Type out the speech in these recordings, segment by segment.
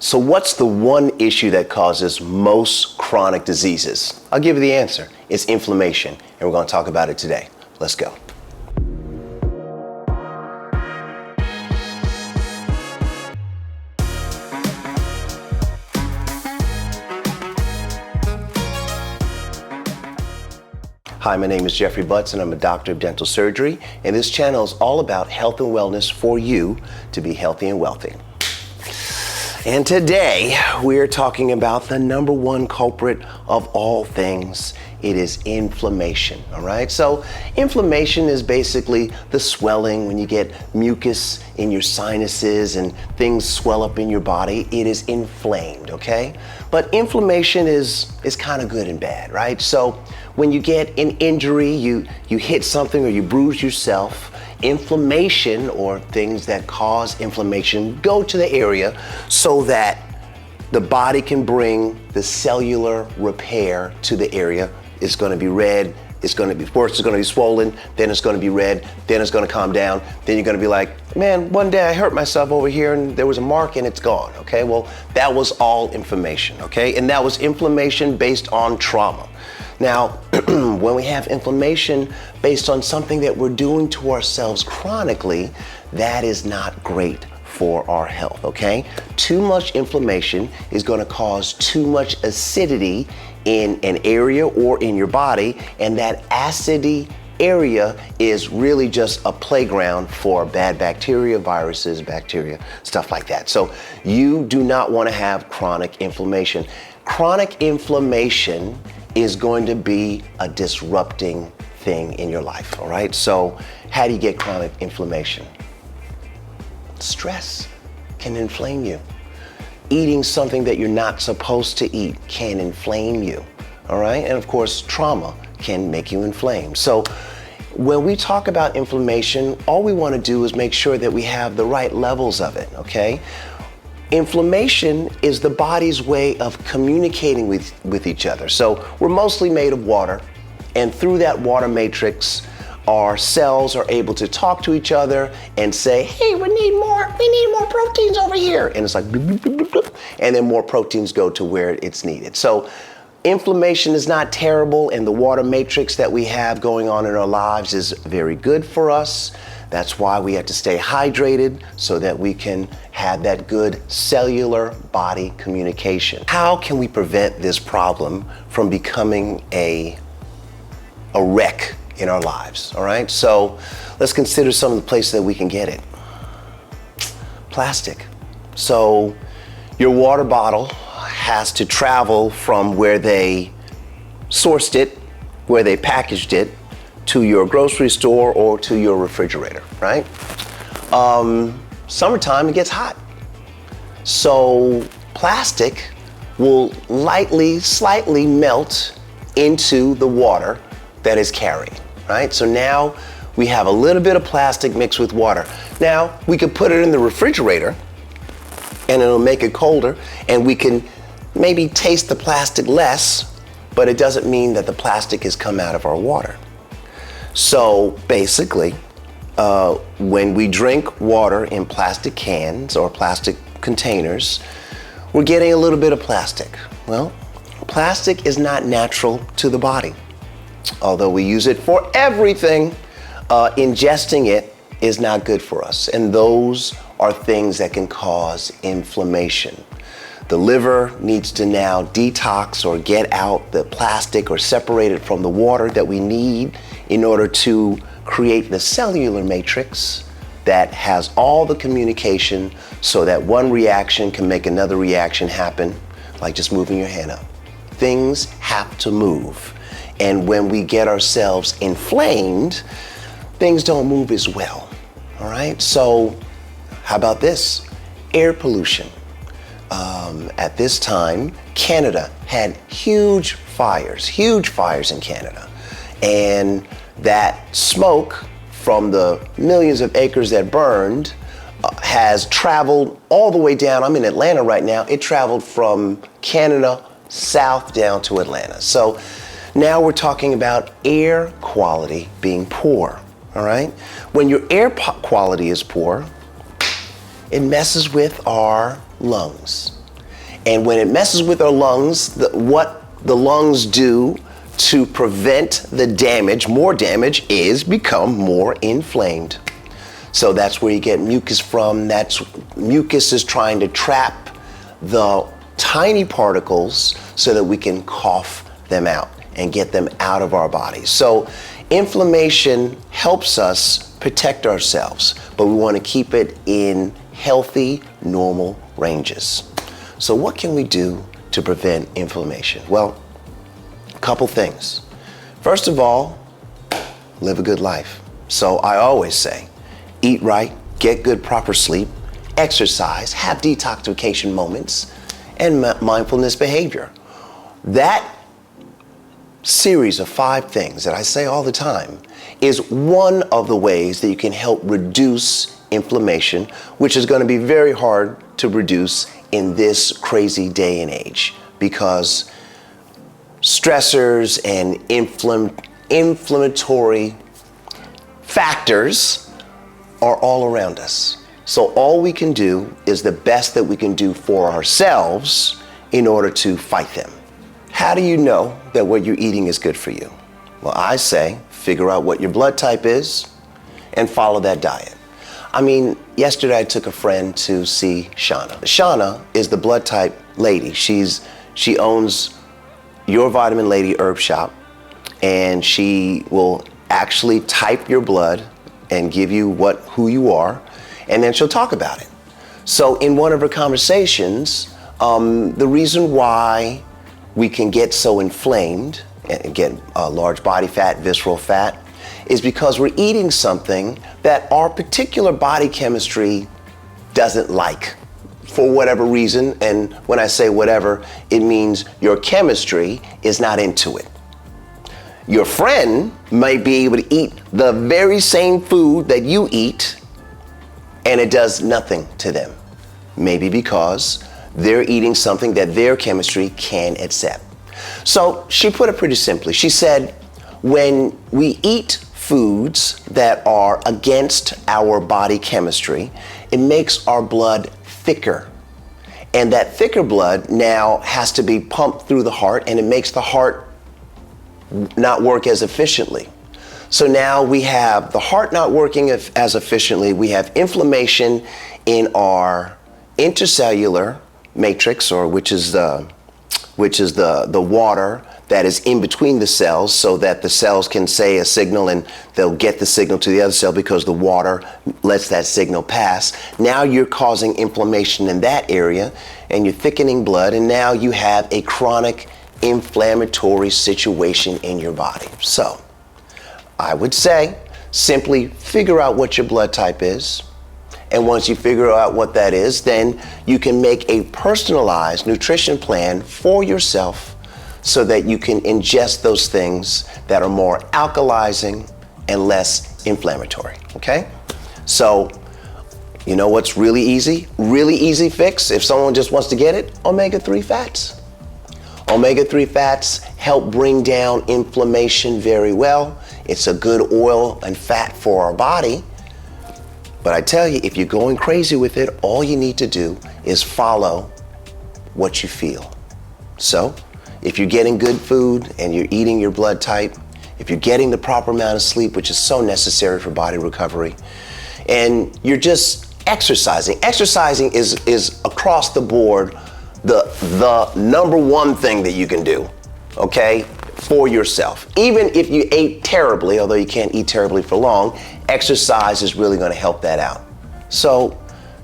So what's the one issue that causes most chronic diseases? I'll give you the answer. It's inflammation, and we're going to talk about it today. Let's go. Hi, my name is Jeffrey Butts, and I'm a doctor of dental surgery, and this channel is all about health and wellness for you to be healthy and wealthy. And today, we're talking about the number one culprit of all things. It is inflammation, all right? So inflammation is basically the swelling when you get mucus in your sinuses and things swell up in your body. It is inflamed, okay? But inflammation is kind of good and bad, right? So when you get an injury, you hit something or you bruise yourself, inflammation or things that cause inflammation go to the area so that the body can bring the cellular repair to the area. It's going to be red, it's going to be worse, it's going to be swollen, then it's going to be red, then it's going to calm down, then you're going to be like, man, one day I hurt myself over here and there was a mark and it's gone, okay? Well, that was all inflammation, okay? And that was inflammation based on trauma. Now, when we have inflammation based on something that we're doing to ourselves chronically, that is not great for our health, okay? Too much inflammation is going to cause too much acidity in an area or in your body, and that acidy area is really just a playground for bad bacteria, viruses, bacteria, stuff like that. So you do not want to have chronic inflammation. Chronic inflammation is going to be a disrupting thing in your life, all right? So how do you get chronic inflammation? Stress can inflame you. Eating something that you're not supposed to eat can inflame you, all right? And of course, trauma can make you inflamed. So when we talk about inflammation, all we want to do is make sure that we have the right levels of it, okay? Inflammation is the body's way of communicating with each other. So we're mostly made of water, and through that water matrix, our cells are able to talk to each other and say, hey, we need more proteins over here. And it's like, bloop, bloop, bloop, bloop, and then more proteins go to where it's needed. So inflammation is not terrible, and the water matrix that we have going on in our lives is very good for us. That's why we have to stay hydrated so that we can have that good cellular body communication. How can we prevent this problem from becoming a wreck in our lives, all right? So let's consider some of the places that we can get it. Plastic. So your water bottle has to travel from where they sourced it, where they packaged it, to your grocery store or to your refrigerator, right? Summertime, it gets hot. So plastic will slightly melt into the water that is carried, right? So now we have a little bit of plastic mixed with water. Now we could put it in the refrigerator and it'll make it colder, and we can maybe taste the plastic less, but it doesn't mean that the plastic has come out of our water. So basically, when we drink water in plastic cans or plastic containers, we're getting a little bit of plastic. Well, plastic is not natural to the body. Although we use it for everything, ingesting it is not good for us. And those are things that can cause inflammation. The liver needs to now detox or get out the plastic or separate it from the water that we need in order to create the cellular matrix that has all the communication so that one reaction can make another reaction happen, like just moving your hand up. Things have to move. And when we get ourselves inflamed, things don't move as well, all right? So how about this? Air pollution. At this time, Canada had huge fires in Canada. And that smoke from the millions of acres that burned has traveled all the way down. I'm in Atlanta right now. It traveled from Canada south down to Atlanta. So now we're talking about air quality being poor, all right? When your air quality is poor, it messes with our lungs, And when it messes with our lungs, what the lungs do to prevent the damage, more damage, is become more inflamed. So that's where you get mucus from. Mucus is trying to trap the tiny particles so that we can cough them out and get them out of our bodies. So inflammation helps us protect ourselves, but we want to keep it in healthy, normal ranges. So what can we do to prevent inflammation? Well, a couple things. First of all, live a good life. So I always say, eat right, get good proper sleep, exercise, have detoxification moments, and mindfulness behavior. That series of 5 things that I say all the time is one of the ways that you can help reduce inflammation, which is going to be very hard to reduce in this crazy day and age, because stressors and inflammatory factors are all around us. So all we can do is the best that we can do for ourselves in order to fight them. How do you know that what you're eating is good for you? Well, I say figure out what your blood type is and follow that diet. I mean, yesterday I took a friend to see Shauna. Shauna is the blood type lady. She owns Your Vitamin Lady Herb Shop, and she will actually type your blood and give you who you are, and then she'll talk about it. So in one of her conversations, the reason why we can get so inflamed and get large body fat, visceral fat, is because we're eating something that our particular body chemistry doesn't like for whatever reason. And when I say whatever, it means your chemistry is not into it. Your friend might be able to eat the very same food that you eat, and it does nothing to them. Maybe because they're eating something that their chemistry can accept. So she put it pretty simply. She said, when we eat foods that are against our body chemistry, it makes our blood thicker. And that thicker blood now has to be pumped through the heart, and it makes the heart not work as efficiently. So now we have the heart not working as efficiently. We have inflammation in our intercellular matrix, or which is the water that is in between the cells, so that the cells can say a signal and they'll get the signal to the other cell because the water lets that signal pass. Now you're causing inflammation in that area, and you're thickening blood, and now you have a chronic inflammatory situation in your body. So I would say simply figure out what your blood type is. And once you figure out what that is, then you can make a personalized nutrition plan for yourself so that you can ingest those things that are more alkalizing and less inflammatory, okay? So, you know what's really easy? Really easy fix, if someone just wants to get it? Omega-3 fats. Omega-3 fats help bring down inflammation very well. It's a good oil and fat for our body. But I tell you, if you're going crazy with it, all you need to do is follow what you feel. So, if you're getting good food and you're eating your blood type, if you're getting the proper amount of sleep, which is so necessary for body recovery, and you're just exercising. Exercising is across the board the number one thing that you can do, okay, for yourself. Even if you ate terribly, although you can't eat terribly for long, exercise is really going to help that out. So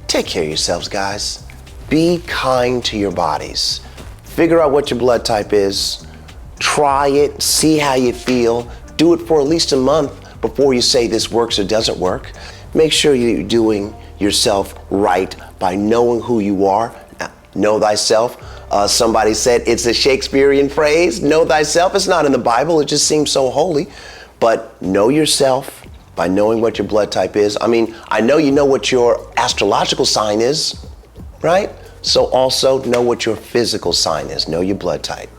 take care of yourselves, guys. Be kind to your bodies. Figure out what your blood type is. Try it. See how you feel. Do it for at least a month before you say this works or doesn't work. Make sure you're doing yourself right by knowing who you are. Know thyself. Somebody said it's a Shakespearean phrase. Know thyself. It's not in the Bible. It just seems so holy. But know yourself by knowing what your blood type is. I mean, I know you know what your astrological sign is, right? So also know what your physical sign is. Know your blood type.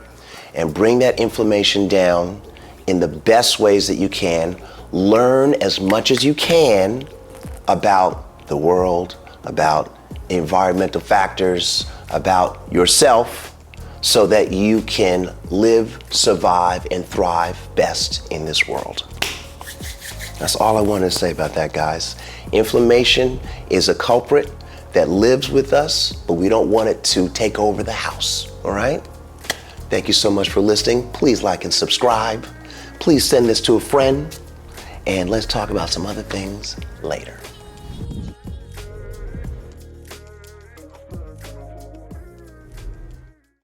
And bring that inflammation down in the best ways that you can. Learn as much as you can about the world, about environmental factors, about yourself so that you can live, survive, and thrive best in this world. That's all I wanted to say about that, guys. Inflammation is a culprit that lives with us, but we don't want it to take over the house, all right? Thank you so much for listening. Please like and subscribe. Please send this to a friend, and let's talk about some other things later.